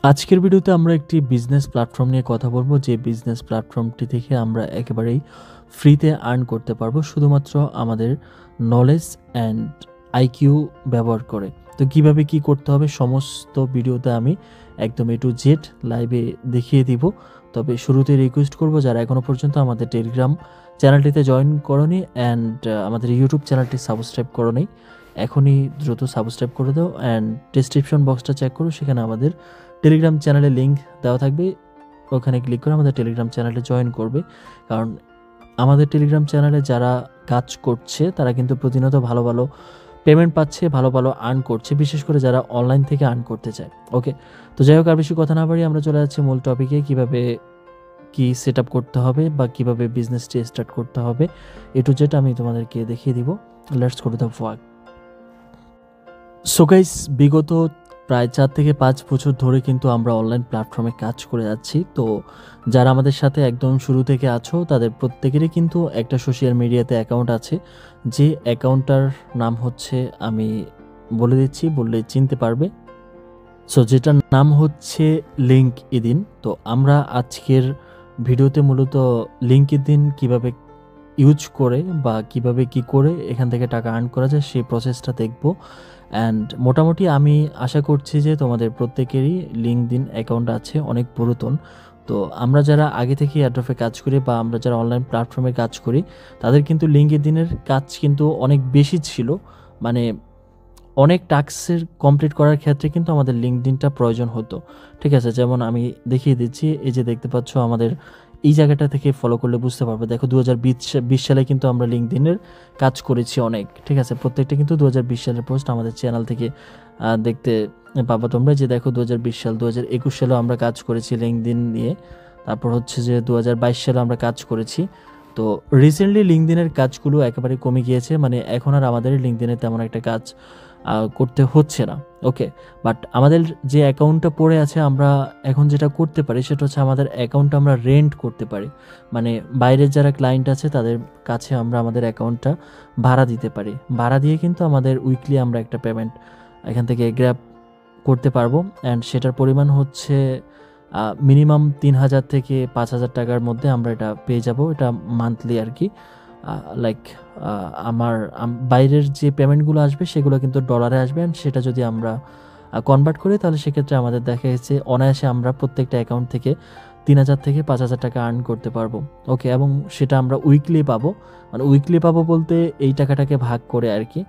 আজকের ভিডিওতে আমরা একটি বিজনেস প্ল্যাটফর্ম নিয়ে কথা বলবো, যে বিজনেস প্ল্যাটফর্মটি থেকে আমরা একেবারেই ফ্রিতে আর্ন করতে পারবো শুধুমাত্র আমাদের নলেজ অ্যান্ড আইকিউ ব্যবহার করে। তো কিভাবে কি করতে হবে সমস্ত ভিডিওতে আমি একদম A to Z লাইভে দেখিয়ে দিব। তবে শুরুতে রিকোয়েস্ট করব, যারা এখনও পর্যন্ত আমাদের টেলিগ্রাম চ্যানেলটিতে জয়েন করোনি অ্যান্ড আমাদের ইউটিউব চ্যানেলটি সাবস্ক্রাইব করোনি, এখনই দ্রুত সাবস্ক্রাইব করে দাও অ্যান্ড ডিসক্রিপশন বক্সটা চেক করো, সেখানে আমাদের টেলিগ্রাম চ্যানেলের লিঙ্ক দেওয়া থাকবে। ওখানে ক্লিক করে আমাদের টেলিগ্রাম চ্যানেলে জয়েন করবে, কারণ আমাদের টেলিগ্রাম চ্যানেলে যারা কাজ করছে তারা কিন্তু প্রতিনিয়ত ভালো ভালো পেমেন্ট পাচ্ছে, ভালো ভালো আর্ন করছে, বিশেষ করে যারা অনলাইন থেকে আর্ন করতে চায়। ওকে, তো যাই হোক, আর বেশি কথা না বাড়িয়ে আমরা চলে যাচ্ছি মূল টপিকে। কিভাবে কি সেট আপ করতে হবে বা কিভাবে বিজনেসটি স্টার্ট করতে হবে A to Z আমি তোমাদেরকে দেখিয়ে দিব। Let's go to the work. So guys, বিগত প্রায় 4 থেকে 5 বছর ধরে কিন্তু আমরা অনলাইন প্ল্যাটফর্মে কাজ করে যাচ্ছি। তো যারা আমাদের সাথে একদম শুরু থেকে আছো তাদের প্রত্যেকেরই কিন্তু একটা সোশ্যাল মিডিয়াতে অ্যাকাউন্ট আছে, যে অ্যাকাউন্টটার নাম হচ্ছে, আমি বলে দিচ্ছি, বললে চিনতে পারবে। সো যেটার নাম হচ্ছে লিঙ্কডইন। তো আমরা আজকের ভিডিওতে মূলত লিঙ্কডইন কিভাবে ইউজ করে বা কিভাবে কি করে এখান থেকে টাকা আর্ন করা যায় সেই প্রসেসটা দেখব। অ্যান্ড মোটামুটি আমি আশা করছি যে তোমাদের প্রত্যেকেরই লিঙ্কডইন অ্যাকাউন্ট আছে, অনেক পুরাতন। তো আমরা যারা আগে থেকে এয়ারড্রপে কাজ করি বা আমরা যারা অনলাইন প্ল্যাটফর্মে কাজ করি, তাদের কিন্তু লিঙ্কডইনের কাজ কিন্তু অনেক বেশি ছিল। মানে অনেক টাস্কের কমপ্লিট করার ক্ষেত্রে কিন্তু আমাদের লিঙ্কডইনটা প্রয়োজন হতো। ঠিক আছে, যেমন আমি দেখিয়ে দিচ্ছি, এই যে দেখতে পাচ্ছ আমাদের এই জায়গাটা থেকে ফলো করলে বুঝতে পারবে। দেখো 2020 সালে কিন্তু আমরা লিঙ্কডইনের কাজ করেছি অনেক। ঠিক আছে, প্রত্যেকটা কিন্তু 2020 সালের পোস্ট আমাদের চ্যানেল থেকে দেখতে পাবা তোমরা। যে দেখো 2020 সাল, 2021 সালেও আমরা কাজ করেছি লিঙ্কডইন নিয়ে। তারপর হচ্ছে যে 2022 সালে আমরা কাজ করেছি। তো রিসেন্টলি লিঙ্কডইনের কাজগুলো একেবারে কমে গিয়েছে, মানে এখন আর আমাদের লিঙ্কডইনে তেমন একটা কাজ করতে হচ্ছে না। ওকে, বাট আমাদের যে অ্যাকাউন্টটা পড়ে আছে, আমরা এখন যেটা করতে পারি সেটা হচ্ছে আমাদের অ্যাকাউন্টটা আমরা রেন্ট করতে পারি। মানে বাইরের যারা ক্লায়েন্ট আছে তাদের কাছে আমরা আমাদের অ্যাকাউন্টটা ভাড়া দিতে পারি। ভাড়া দিয়ে কিন্তু আমাদের উইকলি আমরা একটা পেমেন্ট এখান থেকে গ্র্যাব করতে পারবো। অ্যান্ড সেটার পরিমাণ হচ্ছে মিনিমাম 3,000 থেকে 5,000 টাকার মধ্যে আমরা এটা পেয়ে যাব। এটা মান্থলি আর কি। লাইক আমার বাইরের যে পেমেন্টগুলো আসবে সেগুলো কিন্তু ডলারে আসবে, অ্যান্ড সেটা যদি আমরা কনভার্ট করি তাহলে সেক্ষেত্রে আমাদের দেখা যাচ্ছে অনায়াসে আমরা প্রত্যেকটা অ্যাকাউন্ট থেকে 3,000 থেকে 5,000 টাকা আর্ন করতে পারবো। ওকে, এবং সেটা আমরা উইকলি পাবো। মানে উইকলি পাবো বলতে এই টাকাটাকে ভাগ করে আর কি।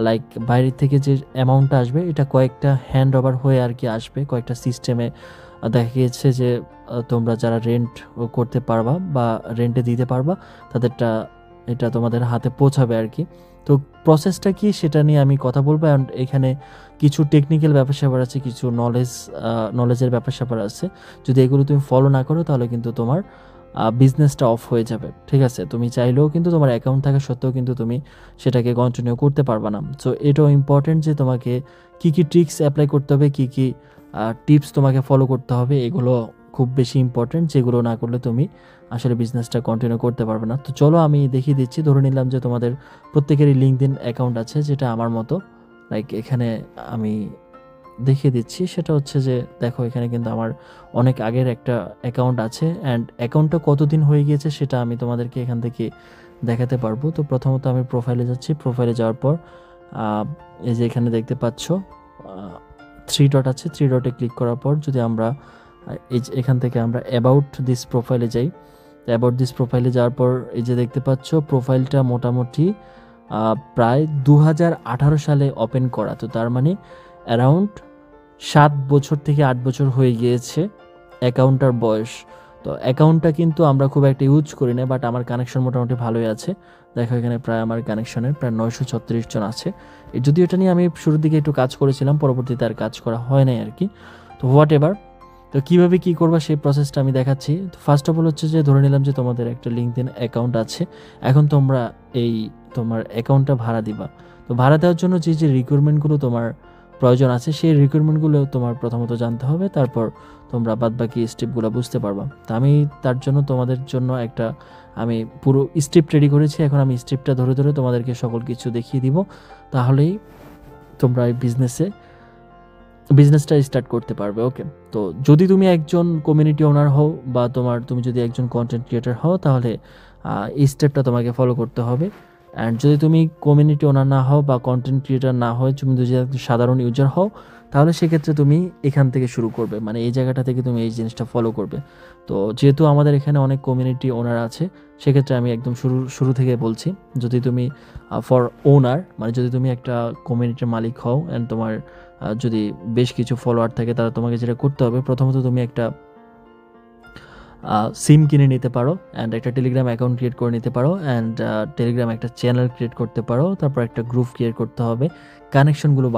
লাইক বাইরের থেকে যে অ্যামাউন্টটা আসবে এটা কয়েকটা হ্যান্ড ওভার হয়ে আর কি আসবে, কয়েকটা সিস্টেমে দেখা গিয়েছে যে তোমরা যারা রেন্ট করতে পারবা বা রেন্টে দিতে পারবা তাদেরটা এটা তোমাদের হাতে পৌঁছাবে আর কি। তো প্রসেসটা কি সেটা নিয়ে আমি কথা বলবো। অ্যান্ড এখানে কিছু টেকনিক্যাল ব্যাপার স্যাপার আছে, কিছু নলেজের ব্যাপার স্যাপার আছে। যদি এগুলো তুমি ফলো না করো তাহলে কিন্তু তোমার বিজনেসটা অফ হয়ে যাবে। ঠিক আছে, তুমি চাইলেও কিন্তু তোমার অ্যাকাউন্ট থাকা সত্ত্বেও কিন্তু তুমি সেটাকে কন্টিনিউ করতে পারবা না। সো এটাও ইম্পর্টেন্ট যে তোমাকে কী কী ট্রিক্স অ্যাপ্লাই করতে হবে, কী কী টিপস তোমাকে ফলো করতে হবে, এগুলো খুব বেশি ইম্পর্টেন্ট, যেগুলো না করলে তুমি আসলে বিজনেসটা কন্টিনিউ করতে পারবে না। তো চলো আমি দেখিয়ে দিচ্ছি। ধরে নিলাম যে তোমাদের প্রত্যেকেরই লিঙ্কডইন অ্যাকাউন্ট আছে, যেটা আমার মতো। লাইক এখানে আমি দেখিয়ে দিচ্ছি, সেটা হচ্ছে যে দেখো এখানে কিন্তু আমার অনেক আগের একটা অ্যাকাউন্ট আছে। অ্যান্ড অ্যাকাউন্টটা কতদিন হয়ে গিয়েছে সেটা আমি তোমাদেরকে এখান থেকে দেখাতে পারবো। তো প্রথমত আমি প্রোফাইলে যাচ্ছি। প্রোফাইলে যাওয়ার পর এই যে এখানে দেখতে পাচ্ছ 3 ডট আছে, 3 ডটে ক্লিক করার পর যদি আমরা এখান থেকে আমরা অ্যাবাউট দিস প্রোফাইলে যাই। অ্যাবাউট দিস প্রোফাইলে যাওয়ার পর এই যে দেখতে পাচ্ছ প্রোফাইলটা মোটামুটি প্রায় 2018 সালে ওপেন করা। তো তার মানে অ্যারাউন্ড 7 বছর থেকে 8 বছর হয়ে গিয়েছে অ্যাকাউন্টটার বয়স। তো অ্যাকাউন্টটা কিন্তু আমরা খুব একটা ইউজ করি না, বাট আমার কানেকশন মোটামুটি ভালোই আছে। দেখো এখানে প্রায় আমার কানেকশনের প্রায় 936 জন আছে। যদিও এটা নিয়ে আমি শুরুর দিকে একটু কাজ করেছিলাম, পরবর্তীতে আর কাজ করা হয় নাই আর কি। তো হোয়াট এভার, তো কীভাবে কী করবা সেই প্রসেসটা আমি দেখাচ্ছি। তো ফার্স্ট অফ অল হচ্ছে যে ধরে নিলাম যে তোমাদের একটা লিঙ্কডইন অ্যাকাউন্ট আছে। এখন তোমরা এই তোমার অ্যাকাউন্টটা ভাড়া দিবা। তো ভাড়া দেওয়ার জন্য যে যে রিকোয়ারমেন্টগুলো তোমার প্রয়োজন আছে সেই রিকোয়ারমেন্টগুলো তোমার প্রথমত জানতে হবে, তারপর তোমরা বাদবাকি স্টেপগুলো বুঝতে পারবা। তো আমি তার জন্য তোমাদের জন্য একটা আমি পুরো স্টেপ রেডি করেছি। এখন আমি স্টেপটা ধরে ধরে তোমাদেরকে সকল কিছু দেখিয়ে দিব, তাহলেই তোমরা এই বিজনেসে বিজনেসটা স্টার্ট করতে পারবে। ওকে, তো যদি তুমি একজন কমিউনিটি ওনার হও বা তুমি যদি একজন কন্টেন্ট ক্রিয়েটার হও, তাহলে এই স্টেপটা তোমাকে ফলো করতে হবে। অ্যান্ড যদি তুমি কমিউনিটি ওনার না হও বা কন্টেন্ট ক্রিয়েটার না হয়, তুমি যদি একজন সাধারণ ইউজার হও, তাহলে সেক্ষেত্রে তুমি এখান থেকে শুরু করবে, মানে এই জায়গাটা থেকে তুমি এই জিনিসটা ফলো করবে। তো যেহেতু আমাদের এখানে অনেক কমিউনিটি ওনার আছে, সেক্ষেত্রে আমি একদম শুরু থেকে বলছি, যদি তুমি ফর ওনার মানে যদি তুমি একটা কমিউনিটির মালিক হও অ্যান্ড তোমার যদি বেশ কিছু ফলোয়ার থাকে, তাহলে তোমাকে যেটা করতে হবে, প্রথমত তুমি একটা সিম কিনে নিতে পারো অ্যান্ড একটা টেলিগ্রাম অ্যাকাউন্ট ক্রিয়েট করে নিতে পারো অ্যান্ড টেলিগ্রাম একটা চ্যানেল ক্রিয়েট করতে পারো, তারপর একটা গ্রুপ ক্রিয়েট করতে হবে কানেকশনগুলো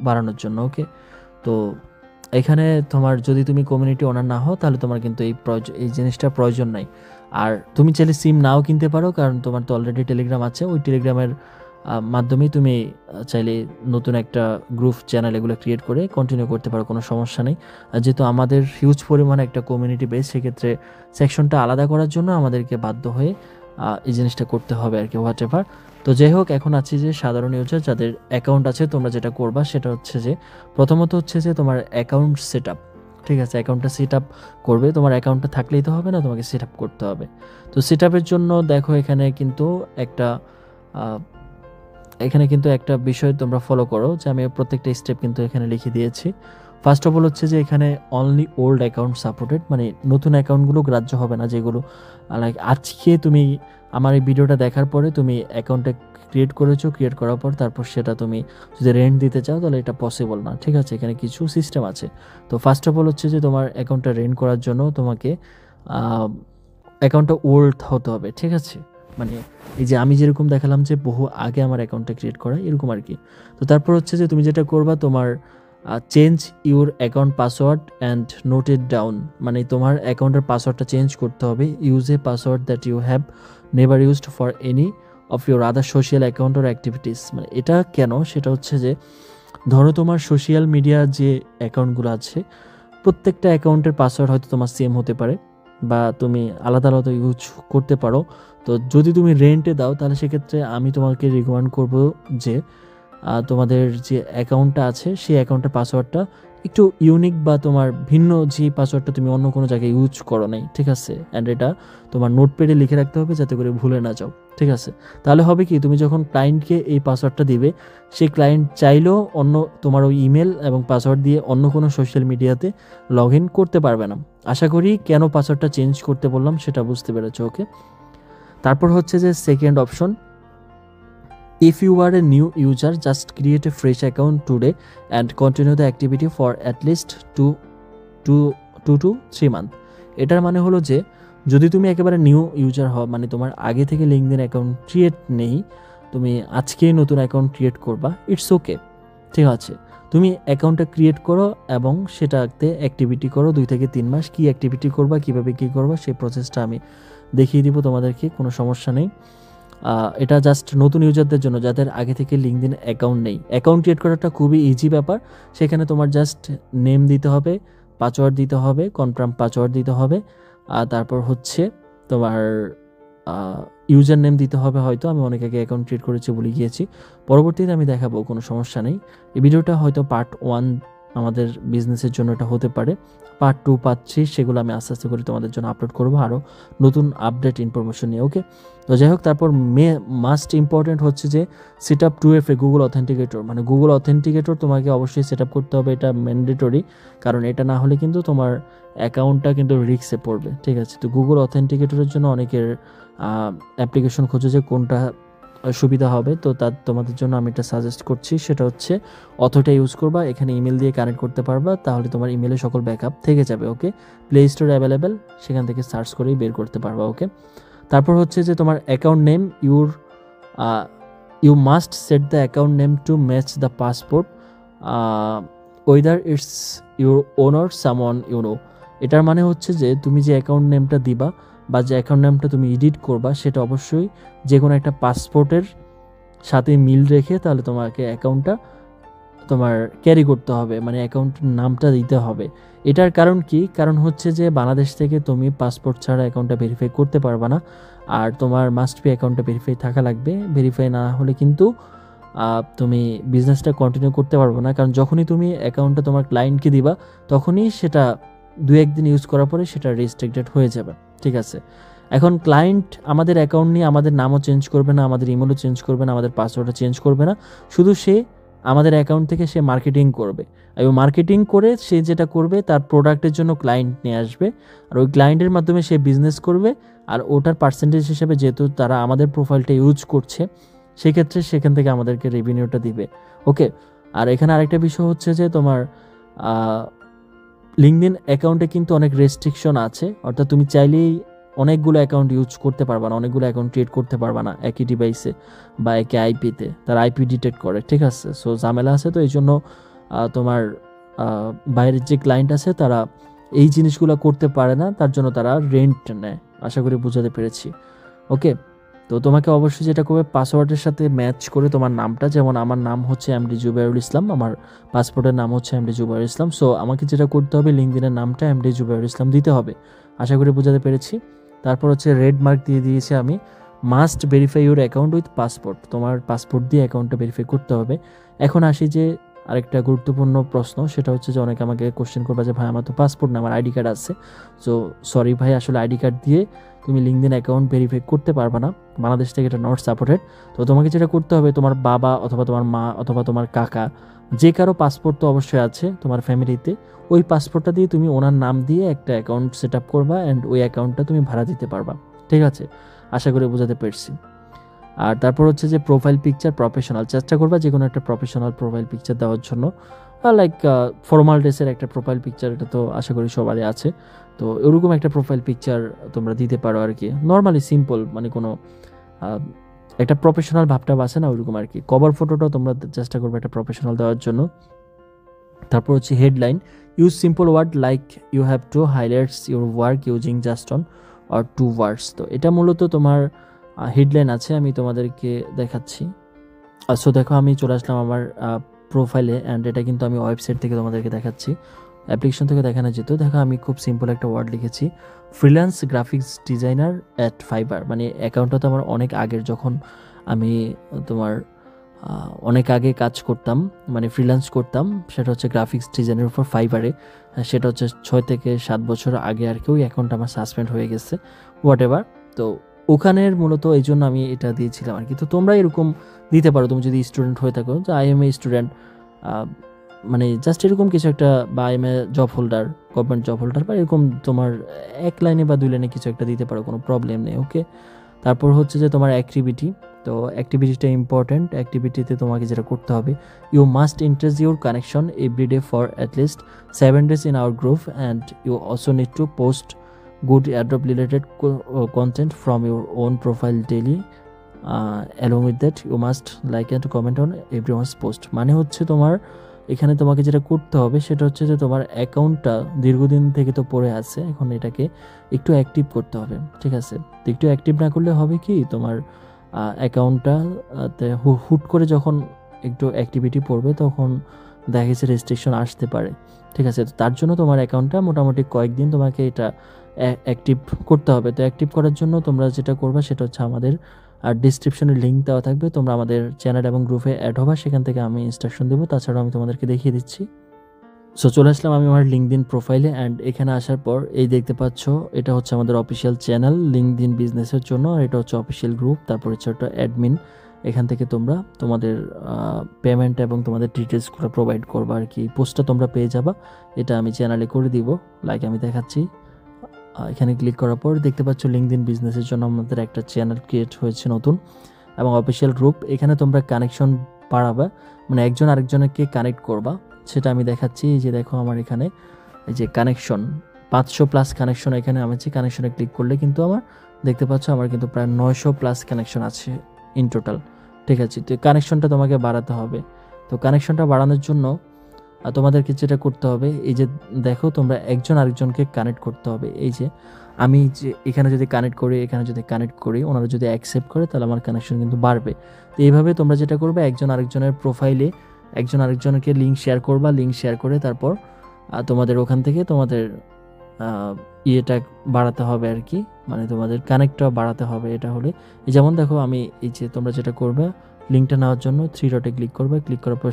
বাড়ানোর জন্য। ওকে, তো এখানে তোমার যদি তুমি কমিউনিটি ওনার না হও, তাহলে তোমার কিন্তু এই জিনিসটা প্রয়োজন নাই। আর তুমি চাইলে সিম নাও কিনতে পারো, কারণ তোমার তো অলরেডি টেলিগ্রাম আছে, ওই টেলিগ্রামের মাধ্যমেই তুমি চাইলে নতুন একটা গ্রুপ চ্যানেল এগুলো ক্রিয়েট করে কন্টিনিউ করতে পারো, কোনো সমস্যা নেই। আর যেহেতু আমাদের হিউজ পরিমাণে একটা কমিউনিটি বেস, সেক্ষেত্রে সেকশনটা আলাদা করার জন্য আমাদেরকে বাধ্য হয়ে এই জিনিসটা করতে হবে আর কি, হোয়াট এভার। তো যাই হোক, এখন আছি যে সাধারণ ইউজার যাদের অ্যাকাউন্ট আছে, তোমরা যেটা করবা সেটা হচ্ছে যে প্রথমত হচ্ছে যে তোমার অ্যাকাউন্ট সেট আপ। ঠিক আছে, অ্যাকাউন্টটা সেট আপ করবে, তোমার অ্যাকাউন্টটা থাকলেই তো হবে না, তোমাকে সেট আপ করতে হবে। তো সেট আপের জন্য দেখো এখানে কিন্তু একটা বিষয় তোমরা ফলো করো, যে আমি প্রত্যেকটা স্টেপ কিন্তু এখানে লিখে দিয়েছি। ফার্স্ট অফ অল হচ্ছে যে এখানে অনলি ওল্ড অ্যাকাউন্ট সাপোর্টেড, মানে নতুন অ্যাকাউন্টগুলো গ্রাহ্য হবে না, যেগুলো লাইক আজকে তুমি আমার এই ভিডিওটা দেখার পরে তুমি অ্যাকাউন্টটা ক্রিয়েট করেছো, ক্রিয়েট করার পর তারপর সেটা তুমি যদি রেন্ট দিতে চাও, তাহলে এটা পসিবল না। ঠিক আছে, এখানে কিছু সিস্টেম আছে। তো ফার্স্ট অফ অল হচ্ছে যে তোমার অ্যাকাউন্টটা রেন্ট করার জন্য তোমাকে অ্যাকাউন্টটা ওল্ড হতে হবে। ঠিক আছে, মানে এই যে আমি যেরকম দেখালাম যে বহু আগে আমার অ্যাকাউন্টটা ক্রিয়েট করা, এরকম আর কি। তো তারপর হচ্ছে যে তুমি যেটা করবা, তোমার change your account password and note it down, মানে তোমার অ্যাকাউন্টের পাসওয়ার্ডটা চেঞ্জ করতে হবে। Use a password that you have never used for any of your other social account or activities. মানে এটা কেন, সেটা হচ্ছে যে ধরো তোমার সোশ্যাল মিডিয়ার যে অ্যাকাউন্টগুলো আছে, প্রত্যেকটা অ্যাকাউন্টের পাসওয়ার্ড হয়তো তোমার সেম হতে পারে বা তুমি আলাদা আলাদা ইউজ করতে পারো। তো যদি তুমি রেন্টে দাও, তাহলে সেক্ষেত্রে আমি তোমাকে রিকমেন্ড করব যে তোমাদের যে অ্যাকাউন্টটা আছে, সেই অ্যাকাউন্টের পাসওয়ার্ডটা একটু ইউনিক বা তোমার ভিন্ন, যে পাসওয়ার্ডটা তুমি অন্য কোনো জায়গায় ইউজ করো নাই। ঠিক আছে, অ্যান্ড এটা তোমার নোটপ্যাডে লিখে রাখতে হবে, যাতে করে ভুলে না যাও। ঠিক আছে, তাহলে হবে কি, তুমি যখন ক্লায়েন্টকে এই পাসওয়ার্ডটা দিবে, সেই ক্লায়েন্ট চাইলেও অন্য তোমার ওই ইমেল এবং পাসওয়ার্ড দিয়ে অন্য কোনো সোশ্যাল মিডিয়াতে লগ ইন করতে পারবে না। আশা করি কেন পাসওয়ার্ডটা চেঞ্জ করতে বললাম সেটা বুঝতে পেরেছো। ওকে, তারপর হচ্ছে যে second option, if you are a new user just create a fresh account today and continue the activity for at least two to 3 month. এটার মানে হলো যে যদি তুমি একেবারে নিউ ইউজার হও, মানে তোমার আগে থেকে লিঙ্কডইন অ্যাকাউন্ট ক্রিয়েট নেই, তুমি আজকেই নতুন অ্যাকাউন্ট ক্রিয়েট করবা, ইটস ওকে। ঠিক আছে, তুমি অ্যাকাউন্টটা ক্রিয়েট করো এবং সেটাতে অ্যাক্টিভিটি করো 2 থেকে 3 মাস। কী অ্যাক্টিভিটি করবা, কীভাবে কী করবা, সেই প্রসেসটা আমি দেখিয়ে দিব তোমাদেরকে, কোনো সমস্যা নেই। এটা জাস্ট নতুন ইউজারদের জন্য, যাদের আগে থেকে লিঙ্কডইন অ্যাকাউন্ট নেই। অ্যাকাউন্ট ক্রিয়েট করাটা খুবই ইজি ব্যাপার। সেখানে তোমার জাস্ট নেম দিতে হবে, পাসওয়ার্ড দিতে হবে, কনফার্ম পাসওয়ার্ড দিতে হবে, আর তারপর হচ্ছে তোমার ইউজার নেম দিতে হবে। হয়তো আমি অনেক আগে অ্যাকাউন্ট ক্রিয়েট করেছি, ভুলে গিয়েছি, পরবর্তীতে আমি দেখাবো, কোনো সমস্যা নেই। এই ভিডিওটা হয়তো পার্ট 1 আমাদের বিজনেসের জন্য এটা হতে পারে, পার্ট 2 পার্ট 3 সেগুলো আমি আস্তে আস্তে করে তোমাদের জন্য আপলোড করবো, আরও নতুন আপডেট ইনফরমেশন নিয়ে। ওকে, তো যাই হোক, তারপর মাস্ট ইম্পর্টেন্ট হচ্ছে যে set up 2FA Google authenticator, মানে গুগল অথেন্টিকেটর তোমাকে অবশ্যই সেট আপ করতে হবে, এটা ম্যান্ডেটরি, কারণ এটা না হলে কিন্তু তোমার অ্যাকাউন্টটা কিন্তু রিস্কে পড়বে। ঠিক আছে, তো গুগল অথেন্টিকেটরের জন্য অনেকের অ্যাপ্লিকেশন খোঁজে যে কোনটা সুবিধা হবে, তো তোমাদের জন্য আমি এটা সাজেস্ট করছি, সেটা হচ্ছে অথোটা ইউজ করবা। এখানে ইমেল দিয়ে কানেক্ট করতে পারবা, তাহলে তোমার ইমেলে সকল ব্যাকআপ থেকে যাবে। ওকে, প্লে স্টোরে অ্যাভেলেবেল, সেখান থেকে সার্চ করেই বের করতে পারবা। ওকে, তারপর হচ্ছে যে তোমার account name, you must set the account name to match the passport whether it's your own or someone you know. এটার মানে হচ্ছে যে তুমি যে অ্যাকাউন্ট নেমটা দিবা বা যে অ্যাকাউন্ট নেমটা তুমি এডিট করবা, সেটা অবশ্যই যে কোনো একটা পাসপোর্টের সাথে মিল রেখে তাহলে তোমাকে অ্যাকাউন্টটা তোমার ক্যারি করতে হবে, মানে অ্যাকাউন্ট নামটা দিতে হবে। এটার কারণ কি, কারণ হচ্ছে যে বাংলাদেশ থেকে তুমি পাসপোর্ট ছাড়া অ্যাকাউন্টটা ভেরিফাই করতে পারবা না, আর তোমার মাস্ট বি অ্যাকাউন্টটা ভেরিফাই থাকা লাগবে। ভেরিফাই না হলে কিন্তু তুমি বিজনেসটা কন্টিনিউ করতে পারবে না, কারণ যখনই তুমি অ্যাকাউন্টটা তোমার ক্লায়েন্টকে দিবা তখনই সেটা 2-1 দিন ইউজ করার পরে সেটা রেস্ট্রিক্টেড হয়ে যাবে। ঠিক আছে, এখন ক্লায়েন্ট আমাদের অ্যাকাউন্ট নিয়ে আমাদের নামও চেঞ্জ করবে না, আমাদের ইমেলও চেঞ্জ করবে না, আমাদের পাসওয়ার্ডও চেঞ্জ করবে না, শুধু সে আমাদের অ্যাকাউন্ট থেকে সে মার্কেটিং করবে, এবং মার্কেটিং করে সে যেটা করবে তার প্রোডাক্টের জন্য ক্লায়েন্ট নিয়ে আসবে, আর ওই ক্লায়েন্টের মাধ্যমে সে বিজনেস করবে, আর ওটার পার্সেন্টেজ হিসেবে যেহেতু তারা আমাদের প্রোফাইলটা ইউজ করছে সেক্ষেত্রে সেখান থেকে আমাদেরকে রেভিনিউটা দিবে। ওকে, আর এখানে আরেকটা বিষয় হচ্ছে যে তোমার লিঙ্কডইন অ্যাকাউন্টে কিন্তু অনেক রেস্ট্রিকশন আছে, অর্থাৎ তুমি চাইলেই অনেকগুলো অ্যাকাউন্ট ইউজ করতে পারবা না, অনেকগুলো অ্যাকাউন্ট ক্রিয়েট করতে পারবা না একই ডিভাইসে বা একই আইপিতে, তার আইপি ডিটেক্ট করে। ঠিক আছে, সো ঝামেলা আছে, তো এই জন্য তোমার বাইরের যে ক্লায়েন্ট আছে তারা এই জিনিসগুলো করতে পারে না, তার জন্য তারা রেন্ট নেয়। আশা করি বুঝাতে পেরেছি। ওকে, তো তোমাকে অবশ্যই যেটা করবে পাসওয়ার্ডের সাথে ম্যাচ করে তোমার নামটা, যেমন আমার নাম হচ্ছে এমডি জুবাইরুল ইসলাম, আমার পাসপোর্টের নাম হচ্ছে এমডি জুবাইরুল ইসলাম, সো আমাকে যেটা করতে হবে লিঙ্কডইনের নামটা এমডি জুবাইরুল ইসলাম দিতে হবে। আশা করি বোঝাতে পেরেছি। তারপর হচ্ছে রেড মার্ক দিয়ে দিয়েছি আমি, must verify your account with passport, তোমার পাসপোর্ট দিয়ে অ্যাকাউন্টটা ভেরিফাই করতে হবে। এখন আসি যে আরেকটা গুরুত্বপূর্ণ প্রশ্ন, সেটা হচ্ছে যে অনেকে আমাকে কোশ্চেন করবে যে ভাই আমার তো পাসপোর্ট না, আমার আইডি কার্ড আছে। সো সরি ভাই, আসলে আইডি কার্ড দিয়ে তুমি লিঙ্কডইন অ্যাকাউন্ট ভেরিফাই করতে পারবে না, বাংলাদেশ থেকে এটা নট সাপোর্টেড। তো তোমাকে যেটা করতে হবে, তোমার বাবা অথবা তোমার মা অথবা তোমার কাকা, যে কারো পাসপোর্ট তো অবশ্যই আছে তোমার ফ্যামিলিতে, ওই পাসপোর্টটা দিয়ে তুমি ওনার নাম দিয়ে একটা অ্যাকাউন্ট সেট আপ করবা, অ্যান্ড ওই অ্যাকাউন্টটা তুমি ভাড়া দিতে পারবা। ঠিক আছে, আশা করি বোঝাতে পেরেছি। আর তারপর হচ্ছে যে প্রোফাইল পিকচার প্রফেশনাল, চেষ্টা করবা যে কোনো একটা প্রফেশনাল প্রোফাইল পিকচার দেওয়ার জন্য, লাইক ফর্মাল ড্রেসের একটা প্রোফাইল পিকচার, এটা তো আশা করি সবারই আছে। তো এরকম একটা প্রোফাইল পিকচার তোমরা দিতে পারো আর কি, নর্মালি সিম্পল, মানে কোনো একটা প্রফেশনাল ভাবটা বাসে না ওইরকম আর কি। কভার ফটোটাও তোমরা চেষ্টা করবে একটা প্রফেশনাল দেওয়ার জন্য। তারপর হচ্ছে headline, use simple word like you have to highlights your work using just one or 2 words. তো এটা মূলত তোমার হেডলাইন আছে, আমি তোমাদেরকে দেখাচ্ছি। সো দেখো আমি চলে আসলাম আমার প্রোফাইলে, অ্যান্ড এটা কিন্তু আমি ওয়েবসাইট থেকে তোমাদেরকে দেখাচ্ছি, অ্যাপ্লিকেশন থেকে দেখানো যেত। দেখো আমি খুব সিম্পল একটা ওয়ার্ড লিখেছি, freelance graphics designer at fibre. মানে অ্যাকাউন্টটা তো আমার অনেক আগের, যখন আমি তোমার অনেক আগে কাজ করতাম, মানে ফ্রিল্যান্স করতাম, সেটা হচ্ছে গ্রাফিক্স ডিজাইনের উপর ফাইবারে। সেটা হচ্ছে 6 থেকে 7 বছর আগে আর কি, ওই অ্যাকাউন্ট আমার সাসপেন্ড হয়ে গেছে, হোয়াট এভার। তো ওখানের মূলত এই জন্য আমি এটা দিয়েছিলাম আর কি। তো তোমরা এরকম দিতে পারো, তুমি যদি স্টুডেন্ট হয়ে থাকো যে আই এম এ স্টুডেন্ট, মানে জাস্ট এরকম কিছু একটা, বা I M A job holder, government job holder, বা এরকম তোমার 1 লাইনে বা 2 লাইনে কিছু একটা দিতে পারো, কোনো প্রবলেম নেই। ওকে, তারপর হচ্ছে যে তোমার অ্যাক্টিভিটি, তো অ্যাক্টিভিটিটা ইম্পর্ট্যান্ট। অ্যাক্টিভিটিতে তোমাকে যেটা করতে হবে, you must interest your connection every day for at least 7 days in our group, and you also need to post good airdrop related content from your own profile daily. Along with that you must like and comment on everyone's post। মানে হচ্ছে তোমার এখানে তোমাকে যেটা করতে হবে সেটা হচ্ছে যে তোমার অ্যাকাউন্টটা দীর্ঘদিন থেকে তো পড়ে আছে, এখন এটাকে একটু অ্যাক্টিভ করতে হবে। ঠিক আছে, তো একটু অ্যাক্টিভ না করলে হবে কি, তোমার অ্যাকাউন্টটাতে হুট করে যখন একটু অ্যাক্টিভিটি পড়বে তখন দেখা গেছে রেস্ট্রিকশন আসতে পারে। ঠিক আছে, তো তার জন্য তোমার অ্যাকাউন্টটা মোটামুটি কয়েকদিন তোমাকে এটা অ্যাক্টিভ করতে হবে। তো অ্যাক্টিভ করার জন্য তোমরা যেটা করবা সেটা হচ্ছে আমাদের ডিসক্রিপশনে লিঙ্ক দেওয়া থাকবে, তোমরা আমাদের চ্যানেল এবং গ্রুপে অ্যাড হবা, সেখান থেকে আমি ইনস্ট্রাকশন দেবো, তাছাড়াও আমি তোমাদেরকে দেখিয়ে দিচ্ছি। সো চলে আসলাম আমি আমার লিঙ্কডইন প্রোফাইলে, অ্যান্ড এখানে আসার পর এই দেখতে পাচ্ছ এটা হচ্ছে আমাদের অফিসিয়াল চ্যানেল লিঙ্কডইন বিজনেসের জন্য, আর এটা হচ্ছে অফিসিয়াল গ্রুপ, তারপর হচ্ছে একটা অ্যাডমিন। এখান থেকে তোমরা তোমাদের পেমেন্ট এবং তোমাদের ডিটেলসগুলো প্রোভাইড করবা আর কি, পোস্টটা তোমরা পেয়ে যাবা, এটা আমি চ্যানেলে করে দিব, লাইক আমি দেখাচ্ছি। এখানে ক্লিক করার পর দেখতে পাচ্ছ লিঙ্কডইন বিজনেসের জন্য আমাদের একটা চ্যানেল ক্রিয়েট হয়েছে নতুন, এবং অফিসিয়াল গ্রুপ। এখানে তোমরা কানেকশন বাড়াবা, মানে একজন আরেকজনকে কানেক্ট করবা, সেটা আমি দেখাচ্ছি। এই যে দেখো আমার এখানে এই যে কানেকশন 500+ কানেকশন এখানে আছে, কানেকশনে ক্লিক করলে কিন্তু আমার দেখতে পাচ্ছ আমার কিন্তু প্রায় 900+ কানেকশন আছে ইন টোটাল। ঠিক আছে, তো কানেকশনটা তোমাকে বাড়াতে হবে। তো কানেকশনটা বাড়ানোর জন্য তোমাদেরকে যেটা করতে হবে, এই যে দেখো তোমরা একজন আরেকজনকে কানেক্ট করতে হবে। এই যে আমি যে এখানে যদি কানেক্ট করি, এখানে যদি কানেক্ট করি, ওনারা যদি অ্যাকসেপ্ট করে তাহলে আমার কানেকশন কিন্তু বাড়বে। তো এইভাবে তোমরা যেটা করবে, একজন আরেকজনের প্রোফাইলে একজন আরেকজনকে লিঙ্ক শেয়ার করবা, লিঙ্ক শেয়ার করে তারপর তোমাদের ওখান থেকে তোমাদের ইয়েটা বাড়াতে হবে আর কি, মানে তোমাদের কানেক্টটা বাড়াতে হবে। এটা হলে যেমন দেখো আমি এই যে তোমরা যেটা করবে, লিঙ্কটা নেওয়ার জন্য 3 ডটে ক্লিক করবে, ক্লিক করার পর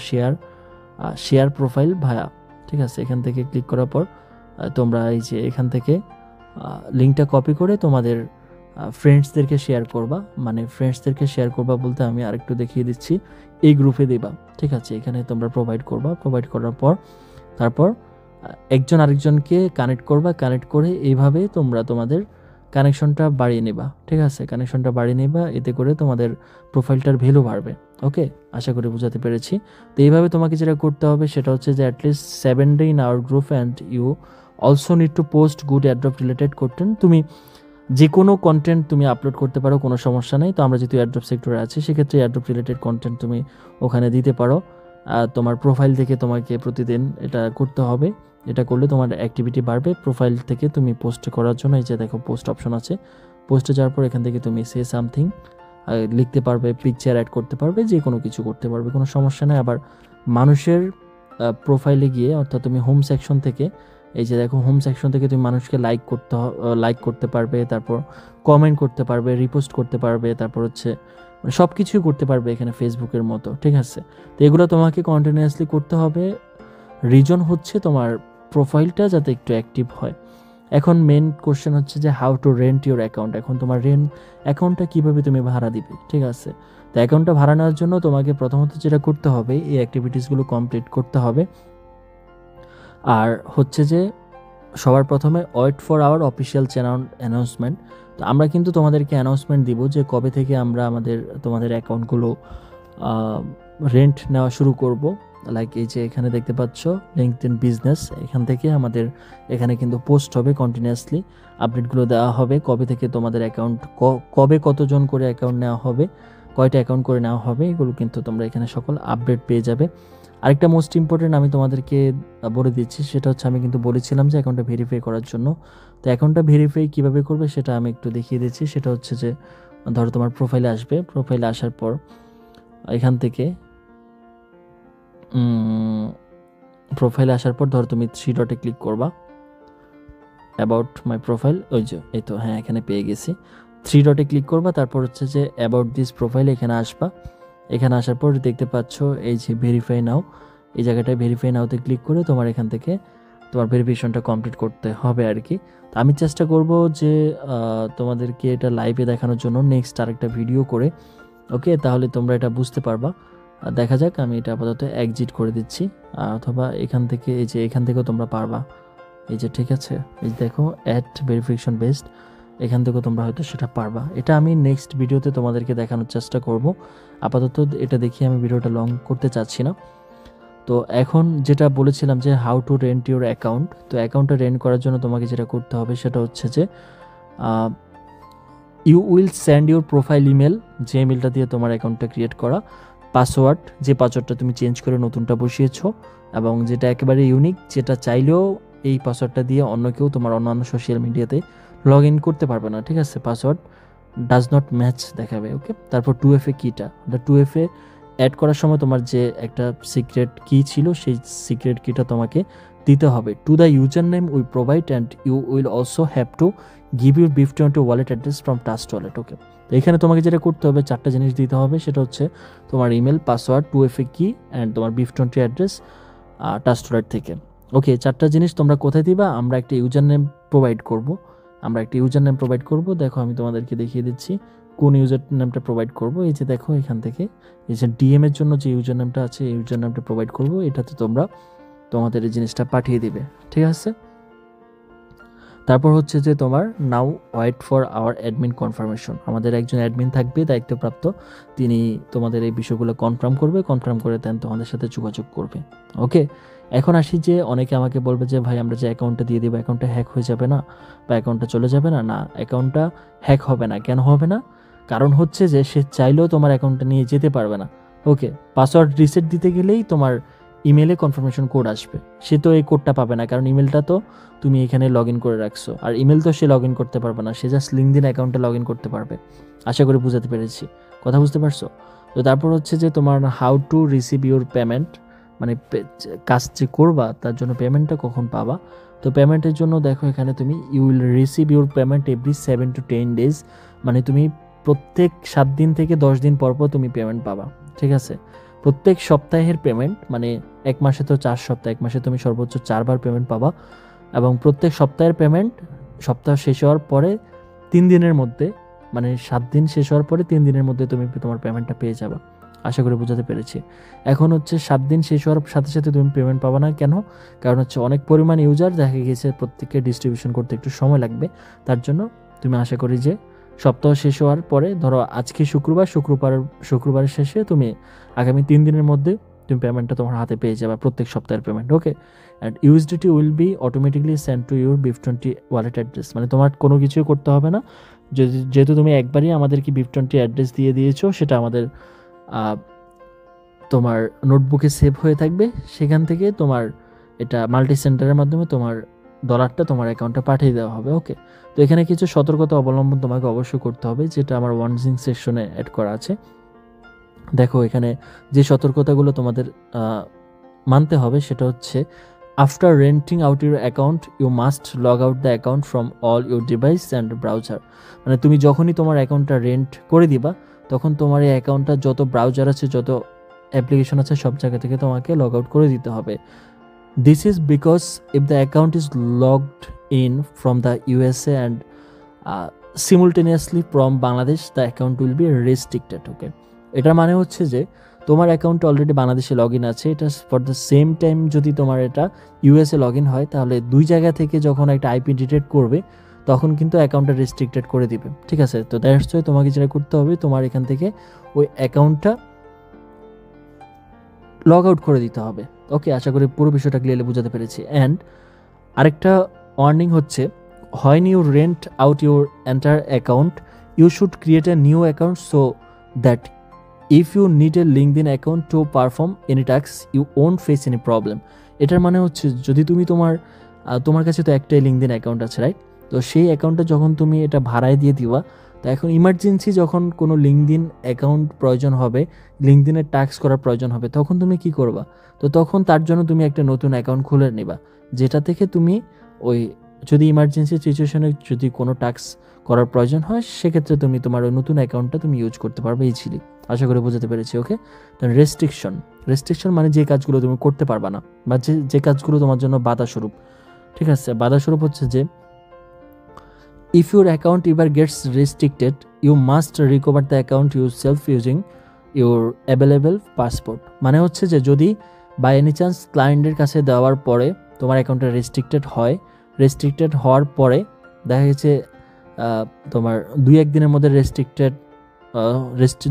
শেয়ার প্রোফাইল ভায়া, ঠিক আছে, এখান থেকে ক্লিক করার পর তোমরা এই যে এখান থেকে লিঙ্কটা কপি করে তোমাদের ফ্রেন্ডসদেরকে শেয়ার করবা। মানে ফ্রেন্ডসদেরকে শেয়ার করবা বলতে আমি আরেকটু দেখিয়ে দিচ্ছি, এই গ্রুপে দিবা, ঠিক আছে, এখানে তোমরা প্রোভাইড করবা। প্রোভাইড করার পর তারপর একজন আরেকজনকে কানেক্ট করবা, কানেক্ট করে এইভাবে তোমরা তোমাদের কানেকশনটা বাড়িয়ে নেবা, ঠিক আছে, কানেকশনটা বাড়িয়ে নেবা, এতে করে তোমাদের প্রোফাইলটার ভ্যালু বাড়বে। ওকে, আশা করি বোঝাতে পেরেছি। তো এইভাবে তোমাকে যেটা করতে হবে সেটা হচ্ছে যে at least 7 day in our group and you also need to post good airdrop related content. তুমি যে কোনো কন্টেন্ট তুমি আপলোড করতে পারো, কোনো সমস্যা নেই। তো আমরা যেহেতু অ্যাড্রপ সেক্টরে আছি সেক্ষেত্রে অ্যাড্রপ রিলেটেড কন্টেন্ট তুমি ওখানে দিতে পারো। তোমার প্রোফাইল থেকে তোমাকে প্রতিদিন এটা করতে হবে, এটা করলে তোমার অ্যাক্টিভিটি বাড়বে। প্রোফাইল থেকে তুমি পোস্ট করার জন্য এই যে দেখো পোস্ট অপশন আছে, পোস্টে যাওয়ার পর এখান থেকে তুমি সে সামথিং লিখতে পারবে, পিকচার অ্যাড করতে পারবে, যে কোনো কিছু করতে পারবে, কোনো সমস্যা নেই। আবার মানুষের প্রোফাইলে গিয়ে অর্থাৎ তুমি হোম সেকশন থেকে এই যে দেখো হোম সেকশন থেকে তুমি মানুষকে লাইক করতে পারবে, তারপর কমেন্ট করতে পারবে, রিপোস্ট করতে পারবে, তারপর হচ্ছে মানে সব কিছুই করতে পারবে এখানে ফেসবুকের মতো, ঠিক আছে। তো এগুলো তোমাকে কন্টিনিউয়াসলি করতে হবে। রিজন হচ্ছে তোমার প্রোফাইলটা যাতে একটু অ্যাক্টিভ হয়। এখন মেন কোশ্চেন হচ্ছে যে how to rent your account. এখন তোমার অ্যাকাউন্টটা কীভাবে তুমি ভাড়া দিবে, ঠিক আছে। তো অ্যাকাউন্টটা ভাড়া নেওয়ার জন্য তোমাকে প্রথমত যেটা করতে হবে এই অ্যাক্টিভিটিসগুলো কমপ্লিট করতে হবে। আর হচ্ছে যে সবার প্রথমে wait for our official channel announcement. তো আমরা কিন্তু তোমাদেরকে অ্যানাউন্সমেন্ট দিব যে কবে থেকে আমরা তোমাদের অ্যাকাউন্টগুলো রেন্ট নেওয়া শুরু করব। লাইক এই যে এখানে দেখতে পাচ্ছ লিঙ্কডইন বিজনেস, এখান থেকে আমাদের এখানে কিন্তু পোস্ট হবে, কন্টিনিউয়াসলি আপডেটগুলো দেওয়া হবে কবে থেকে তোমাদের অ্যাকাউন্ট, কবে কতজন করে অ্যাকাউন্ট নেওয়া হবে, কয়টা অ্যাকাউন্ট করে নেওয়া হবে, এগুলো কিন্তু তোমরা এখানে সকল আপডেট পেয়ে যাবে। আরেকটা মোস্ট ইম্পর্টেন্ট আমি তোমাদেরকে বলে দিচ্ছি, সেটা হচ্ছে আমি কিন্তু বলেছিলাম যে অ্যাকাউন্টটা ভেরিফাই করার জন্য। তো অ্যাকাউন্টটা ভেরিফাই কীভাবে করবে সেটা আমি একটু দেখিয়ে দিচ্ছি। সেটা হচ্ছে যে ধরো তোমার প্রোফাইলে আসবে, প্রোফাইলে আসার পর এখান থেকে প্রোফাইলে আসার পর ধরো তুমি 3 ডটে ক্লিক করবা, অ্যাবাউট মাই প্রোফাইল, ওই যে এই তো হ্যাঁ এখানে পেয়ে গেছি। 3 ডটে ক্লিক করবা, তারপর হচ্ছে যে অ্যাবাউট দিস প্রোফাইল, এখানে আসবা। এখানে আসার পর দেখতে পাচ্ছ এই যে ভেরিফাই নাও, এই জায়গাটায় ভেরিফাই নাওতে ক্লিক করে তোমার এখান থেকে তোমার ভেরিফিকেশনটা কমপ্লিট করতে হবে আর কি। তো আমি চেষ্টা করব যে তোমাদেরকে এটা লাইভে দেখানোর জন্য নেক্সট আরেকটা ভিডিও করে, ওকে, তাহলে তোমরা এটা বুঝতে পারবা। দেখা যাক, আমি এটা আপাতত এক্সিট করে দিচ্ছি, অথবা এখান থেকে এই যে এখান থেকেও তোমরা পারবা, এই যে ঠিক আছে, এই দেখো অ্যাড ভেরিফিকেশন বেসড, এখান থেকেও তোমরা হয়তো সেটা পারবা। এটা আমি নেক্সট ভিডিওতে তোমাদেরকে দেখানোর চেষ্টা করব। আপাতত এটা দেখিয়ে আমি ভিডিওটা লং করতে চাচ্ছি না। তো এখন যেটা বলেছিলাম যে how to rent your account, তো অ্যাকাউন্টটা রেন্ট করার জন্য তোমাকে যেটা করতে হবে সেটা হচ্ছে যে you will send your profile email, যে ইমেলটা দিয়ে তোমার অ্যাকাউন্টটা ক্রিয়েট করা, পাসওয়ার্ড, যে পাসওয়ার্ডটা তুমি চেঞ্জ করে নতুনটা বসিয়েছো, এবং যেটা একেবারে ইউনিক, যেটা চাইলেও এই পাসওয়ার্ডটা দিয়ে অন্য কেউ তোমার অন্যান্য সোশ্যাল মিডিয়াতে লগ ইন করতে পারবে না, ঠিক আছে, পাসওয়ার্ড ডাজ নট ম্যাচ দেখাবে, ওকে। তারপর 2FA কিটা, 2FA অ্যাড করার সময় তোমার যে একটা সিক্রেট কি ছিল সেই সিক্রেট কিটা তোমাকে দিতে হবে। To the user name we provide and you will also have to give your BIF20 wallet address from Trust wallet, okay. তো এখানে তোমাকে যেটা করতে হবে 4টা জিনিস দিতে হবে, সেটা হচ্ছে তোমার ইমেল, পাসওয়ার্ড, 2FA কি অ্যান্ড তোমার BIF20 অ্যাড্রেস টাস্ট ওয়ালেট থেকে, ওকে। 4টা জিনিস তোমরা কোথায় দিবা, আমরা একটা ইউজার নেম প্রোভাইড করব, দেখো আমি তোমাদেরকে দেখিয়ে দিচ্ছি কোন ইউজার নেমটা প্রোভাইড করব। এই যে দেখো এখান থেকে এই যে DM এর জন্য যে ইউজার নেমটা আছে এই ইউজার নেমটা প্রোভাইড করব, এটাতে তোমরা তোমাদের এই জিনিসটা পাঠিয়ে দিবে, ঠিক আছে। তারপর হচ্ছে যে তোমার now wait for our admin confirmation, আমাদের একজন অ্যাডমিন থাকবে দায়িত্বপ্রাপ্ত, তিনি তোমাদের এই বিষয়গুলো কনফার্ম করে দেন তোমাদের সাথে যোগাযোগ করবে, ওকে। এখন আসি যে অনেকে আমাকে বলবে যে ভাই আমরা যে অ্যাকাউন্টটা দিয়ে দেবো অ্যাকাউন্টটা হ্যাক হয়ে যাবে না, বা অ্যাকাউন্টটা চলে যাবে না। না, অ্যাকাউন্টটা হ্যাক হবে না। কেন হবে না? কারণ হচ্ছে যে সে চাইলেও তোমার অ্যাকাউন্টটা নিয়ে যেতে পারবে না, ওকে। পাসওয়ার্ড রিসেট দিতে গেলেই তোমার ইমেলে কনফার্মেশন কোড আসবে, সে তো এই কোডটা পাবে না, কারণ ইমেলটা তো তুমি এখানে লগ ইন করে রাখছো, আর ইমেল তো সে লগ ইন করতে পারবে না, সে জাস্ট লিঙ্কডইন অ্যাকাউন্টে লগ ইন করতে পারবে। আশা করি বুঝাতে পেরেছি, কথা বুঝতে পারছো? তো তারপর হচ্ছে যে তোমার how to receive your payment, মানে কাজ যে করবা তার জন্য পেমেন্টটা কখন পাবা। তো পেমেন্টের জন্য দেখো এখানে তুমি you will receive your payment every 7 to 10 days, মানে তুমি প্রত্যেক 7 দিন থেকে 10 দিন পর পর তুমি পেমেন্ট পাবা, ঠিক আছে? প্রত্যেক সপ্তাহের পেমেন্ট, মানে এক মাসে তো 4 সপ্তাহ, এক মাসে তুমি সর্বোচ্চ 4 বার পেমেন্ট পাবা এবং প্রত্যেক সপ্তাহের পেমেন্ট সপ্তাহ শেষ হওয়ার পরে 3 দিনের মধ্যে, মানে 7 দিন শেষ হওয়ার পরে 3 দিনের মধ্যে তুমি তোমার পেমেন্টটা পেয়ে যাবে। আশা করি বোঝাতে পেরেছি। এখন হচ্ছে 7 দিন শেষ হওয়ার সাথে সাথে তুমি পেমেন্ট পাবা না, কেন? কারণ হচ্ছে অনেক পরিমাণ ইউজার দেখা গেছে, প্রত্যেককে ডিস্ট্রিবিউশন করতে একটু সময় লাগবে। তার জন্য তুমি আশা করি যে সপ্তাহ শেষ হওয়ার পরে, ধরো আজকে শুক্রবারের শেষে তুমি আগামী 3 দিনের মধ্যে তুমি পেমেন্টটা তোমার হাতে পেয়ে যাবে, প্রত্যেক সপ্তাহের payment. Okay, and USDT will be automatically send to your BIP20 wallet address. মানে তোমার কোনো কিছুই করতে হবে না, যেহেতু তুমি একবারই আমাদেরকে BIP20 অ্যাড্রেস দিয়ে দিয়েছো, সেটা আমাদের তোমার নোটবুকে সেভ হয়ে থাকবে। সেখান থেকে তোমার এটা মাল্টি সেন্টারের মাধ্যমে তোমার ডলারটা তোমার অ্যাকাউন্টে পাঠিয়ে দেওয়া হবে। ওকে, তো এখানে কিছু সতর্কতা অবলম্বন তোমাকে অবশ্যই করতে হবে, যেটা আমার ওয়ার্নিং সেকশনে অ্যাড করা আছে। দেখো এখানে যে সতর্কতাগুলো তোমাদের মানতে হবে সেটা হচ্ছে, after renting out your account you must log out the account from all your device and browser. মানে তুমি যখনই তোমার অ্যাকাউন্টটা রেন্ট করে দিবা, তখন তোমার এই অ্যাকাউন্টটা যত ব্রাউজার আছে, যত অ্যাপ্লিকেশন আছে, সব জায়গা থেকে তোমাকে লগ আউট করে দিতে হবে। This is because if the account is logged in from the USA and simultaneously from Bangladesh, the account will be restricted. Okay, এটার মানে হচ্ছে যে তোমার অ্যাকাউন্ট অলরেডি বাংলাদেশে লগ ইন আছে, এটা ফর দ্য সেম টাইম যদি তোমার এটা USA লগ ইন হয়, তাহলে দুই জায়গা থেকে যখন একটা IP ডিটেক্ট করবে, তখন কিন্তু অ্যাকাউন্টটা রেস্ট্রিক্টেড করে দিবে। ঠিক আছে, তো দ্যাটস ওয়াই তোমাকে যেটা করতে হবে, তোমার এখান থেকে ওই অ্যাকাউন্টটা লগ আউট করে দিতে হবে। ওকে, আশা করি পুরো বিষয়টা ক্লিয়ারলি বোঝাতে পেরেছি। অ্যান্ড আরেকটা ওয়ার্নিং হচ্ছে, when you rent out your entire account, you should create a new account so that if you need a LinkedIn account to perform any tasks, you won't face any problem. এটার মানে হচ্ছে, যদি তুমি তোমার কাছে তো একটাই LinkedIn অ্যাকাউন্ট আছে, রাইট? তো সেই অ্যাকাউন্টটা যখন তুমি এটা ভাড়ায় দিয়ে দিবা, তো এখন ইমার্জেন্সি যখন কোনো LinkedIn অ্যাকাউন্ট প্রয়োজন হবে, LinkedIনের টাস্ক করার প্রয়োজন হবে, তখন তুমি কি করবা? তো তখন তার জন্য তুমি একটা নতুন অ্যাকাউন্ট খুলে নিবা, যেটা থেকে তুমি ওই, যদি ইমার্জেন্সি সিচুয়েশনে যদি কোনো টাস্ক করার প্রয়োজন হয়, সেক্ষেত্রে তুমি তোমার ওই নতুন অ্যাকাউন্টটা তুমি ইউজ করতে পারবে ইজিলি। আশা করি বোঝাতে পেরেছি। ওকে, তো রেস্ট্রিকশন মানে যে কাজগুলো তুমি করতে পারবা না, বা যে কাজগুলো তোমার জন্য বাধাস্বরূপ। ঠিক আছে, বাধাস্বরূপ হচ্ছে যে, if your account ever gets restricted, you must recover the account yourself using your available passport. মানে হচ্ছে যে, যদি বাই এনি চান্স ক্লায়েন্টের কাছে দেওয়ার পরে তোমার অ্যাকাউন্টটা রেস্ট্রিক্টেড হওয়ার পরে দেখা গেছে তোমার 2-1 দিনের মধ্যে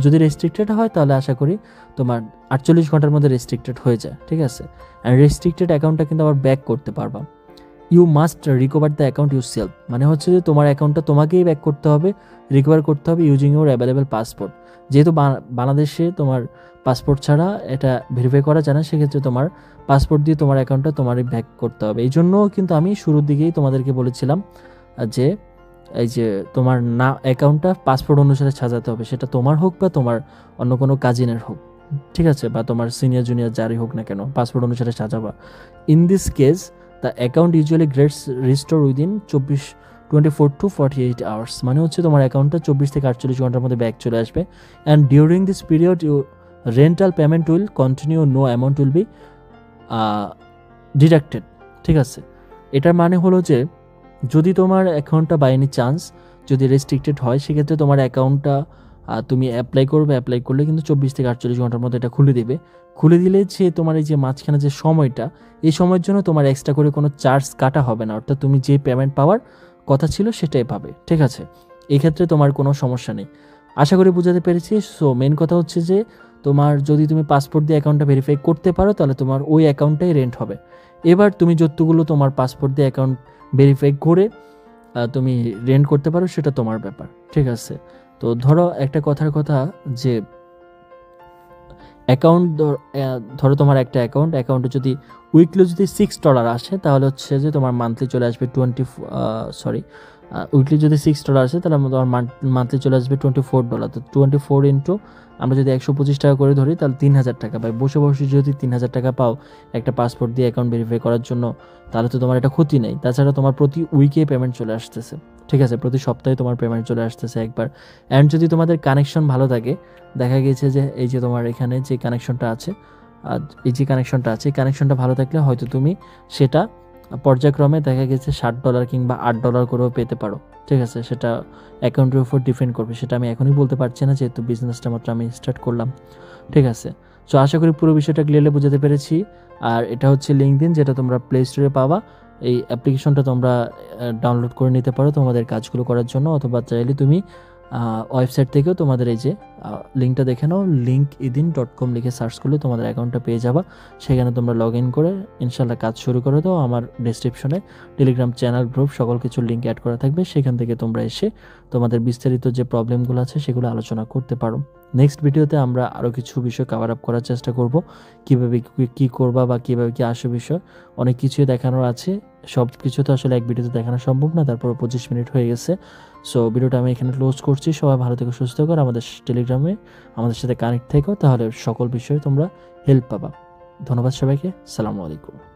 যদি রেস্ট্রিক্টেড হয়, তাহলে আশা করি তোমার 48 ঘন্টার মধ্যে রেস্ট্রিক্টেড হয়ে যায়। ঠিক আছে, অ্যান্ড রেস্ট্রিক্টেড অ্যাকাউন্টটা কিন্তু আবার ব্যাক করতে পারবা। You must recover the account yourself, মানে হচ্ছে যে তোমার অ্যাকাউন্টটা তোমাকেই ব্যাক করতে হবে, রিকভার করতে হবে ইউজিং ইউর অ্যাভেলেবল পাসপোর্ট। যেহেতু বাংলাদেশে তোমার পাসপোর্ট ছাড়া এটা ভেরিফাই করা যায় না, সেক্ষেত্রে তোমার পাসপোর্ট দিয়ে তোমার অ্যাকাউন্টটা তোমারই ব্যাক করতে হবে। এই জন্য কিন্তু আমি শুরুর দিকেই তোমাদেরকে বলেছিলাম যে, এই যে তোমার না অ্যাকাউন্টটা পাসপোর্ট অনুসারে সাজাতে হবে, সেটা তোমার হোক বা তোমার অন্য কোনো কাজিনের হোক। ঠিক আছে, বা তোমার সিনিয়র জুনিয়র যারই হোক না কেন, পাসপোর্ট অনুসারে সাজাবা। In this case the account usually gets restore within 24 to 48 hours. মানে হচ্ছে তোমার অ্যাকাউন্টটা 24 থেকে 48 ঘন্টার মধ্যে ব্যাক চলে আসবে। And during this period your rental payment will continue, no amount will be deducted. ঠিক আছে, এটার মানে হলো যে, যদি তোমার অ্যাকাউন্টটা বাই এনি চান্স যদি রেস্ট্রিক্টেড হয়, সেক্ষেত্রে তোমার অ্যাকাউন্টটা তুমি অ্যাপ্লাই করলে কিন্তু 24 থেকে 48 ঘন্টার মধ্যে এটা খুলে দিলে যে তোমার এই যে মাঝখানে যে সময়টা, এই সময়ের জন্য তোমার এক্সট্রা করে কোনো চার্জ কাটা হবে না, অর্থাৎ তুমি যে পেমেন্ট পাওয়ার কথা ছিল সেটাই পাবে। ঠিক আছে, এই ক্ষেত্রে তোমার কোনো সমস্যা নেই। আশা করি বোঝাতে পেরেছি। সো মেন কথা হচ্ছে যে, তোমার যদি তুমি পাসপোর্ট দিয়ে অ্যাকাউন্টটা ভেরিফাই করতে পারো, তাহলে তোমার ওই অ্যাকাউন্টটাই রেন্ট হবে। এবার তুমি যতগুলো তোমার পাসপোর্ট দিয়ে অ্যাকাউন্ট ভেরিফাই করে তুমি রেন্ট করতে পারো, সেটা তোমার ব্যাপার। ঠিক আছে, তো ধরো একটা কথার কথা যে, অ্যাকাউন্ট ধরো তোমার একটা অ্যাকাউন্টে যদি উইকলি যদি $6 আসে, তাহলে হচ্ছে যে তোমার মান্থলি চলে আসবে উইকলি যদি $6 আসে তাহলে তোমার মান্থলি চলে আসবে $24। তো 24 ইন্টু আমরা যদি 125 টাকা করে ধরি তাহলে 3000 টাকা পাই। বসে বসে যদি 3000 টাকা পাও একটা পাসপোর্ট দিয়ে অ্যাকাউন্ট ভেরিফাই করার জন্য, তাহলে তো তোমার এটা ক্ষতি নেই। তাছাড়া তোমার প্রতি উইকে পেমেন্ট চলে আসতেছে, ঠিক আছে, প্রতি সপ্তাহে তোমার পেমেন্ট চলে আসতেছে একবার। অ্যান্ড যদি তোমাদের কানেকশন ভালো থাকে, দেখা গেছে যে এই যে তোমার এখানে যে কানেকশনটা আছে, এই যে কানেকশনটা আছে, এই কানেকশনটা ভালো থাকলে হয়তো তুমি সেটা পর্যায়ক্রমে দেখা গেছে $60 কিংবা $8 করেও পেতে পারো, ঠিক আছে। সেটা অ্যাকাউন্টের উপর ডিপেন্ড করবে, সেটা আমি এখনই বলতে পারছি না, যেহেতু বিজনেসটা মাত্র আমি স্টার্ট করলাম, ঠিক আছে। সো আশা করি পুরো বিষয়টা ক্লিয়ারলি বুঝাতে পেরেছি। আর এটা হচ্ছে লিঙ্কডইন, যেটা তোমরা প্লে স্টোরে পাবা। এই অ্যাপ্লিকেশনটা তোমরা ডাউনলোড করে নিতে পারো তোমাদের কাজগুলো করার জন্য, অথবা চাইলে তুমি ওয়েবসাইট থেকেও তোমাদের এই যে লিঙ্কটা দেখে নাও, linkedin.com লিখে সার্চ করলে তোমাদের অ্যাকাউন্টটা পেয়ে যাবা। সেখানে তোমরা লগ ইন করে ইনশাল্লাহ কাজ শুরু করে দাও। আমার ডেসক্রিপশনে টেলিগ্রাম চ্যানেল, গ্রুপ, সকল কিছুর লিঙ্ক অ্যাড করা থাকবে, সেখান থেকে তোমরা এসে তোমাদের বিস্তারিত যে প্রবলেমগুলো আছে সেগুলো আলোচনা করতে পারো। নেক্সট ভিডিওতে আমরা আরও কিছু বিষয় কভার আপ করার চেষ্টা করব, কীভাবে কী করবা বা কীভাবে কী আসে বিষয়, অনেক কিছুই দেখানোর আছে। সব কিছু তো আসলে এক ভিডিওতে দেখানো সম্ভব না, তারপর 25 মিনিট হয়ে গেছে। সো ভিডিওটা আমি এখানে ক্লোজ করছি। সবাই ভালো থেকে সুস্থ থাকো, আমাদের টেলিগ্রামে আমাদের সাথে কানেক্ট থেকো, তাহলে সকল বিষয়ে তোমরা হেল্প পাবা। ধন্যবাদ সবাইকে, আসসালামু আলাইকুম।